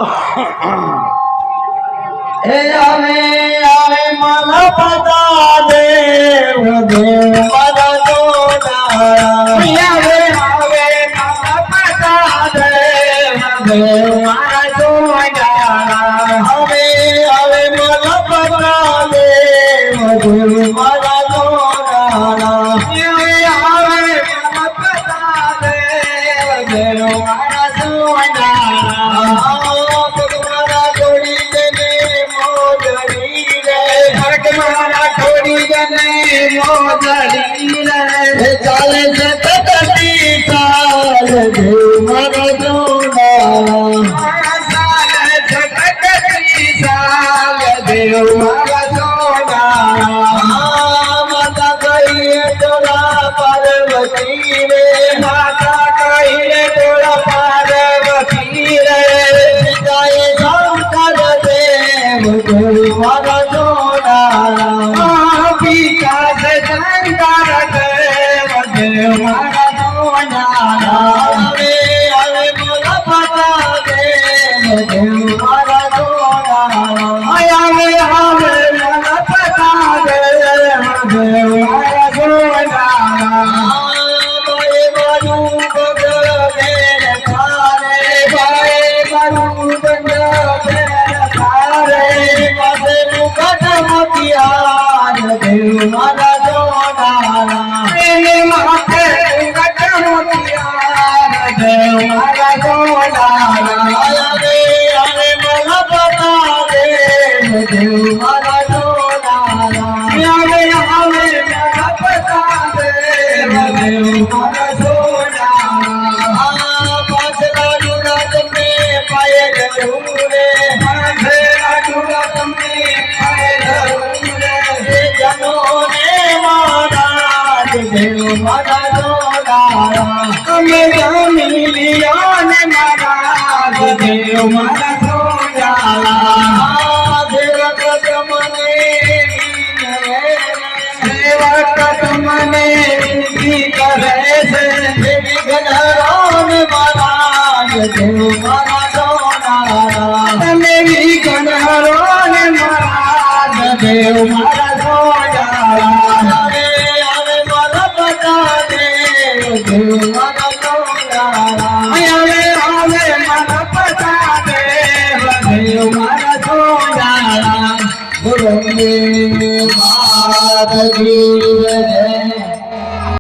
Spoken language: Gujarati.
આવે મને પતા દેવ દેવ મારા જોડા આવે મને પતા દેવ દેવ મારા જોડા આવે મને પતા દેવ દેવ મારા જોડા આવે મને પતા દેવ દેવ મારા જોડા ચાલે છે તકતી ચાલ દેવ મારા જોડા ચાલે છે તકતી ચાલ દેવ મારા જોડા માતા કહીએ તોરા પાર્વતી રે માતા કહીએ તોરા પાર્વતી રે પિતાએ શંકર દેવ દેવ મારા જોડા પિતા શંકર દેવ દેવ મારા જોડા આવે મને પતા દેવ દેવ મારા જોડા આવે મને પતા દેવ દેવ મારા જોડા ભાઈ મારું બગલ બેન ખારે ભાઈ મારું બગલ બેન ખારે પાસે મુકટ મોતિયાર દેવ મારા જોડા એને માથે મુકટ મોતિયાર દેવ મારા જોડા આવે મને પતા દેવ દેવ મારા જોડા આવે મને પતા દેવ દેવ મારા જોડા પાછલા ડુડા તમને પાયે ગયું રે પાછલા ડુડા તમને પાયે ગયું રે જનો ને મારા દેવ મારા જોડા અમે જામી લિયા ને મારા દેવ મારા જોડા દેવક તમને વિનતી કરે છે દેવી ગણરામ મહારાજ દેવ મારા જોડા તમે ગણરામ મહારાજ દેવ મારા જોડા આવે મારા પતા દેવ દેવ મારા જોડા આવે મારા પતા દેવ દેવ મારા જોડા ગુરુ મહારાજ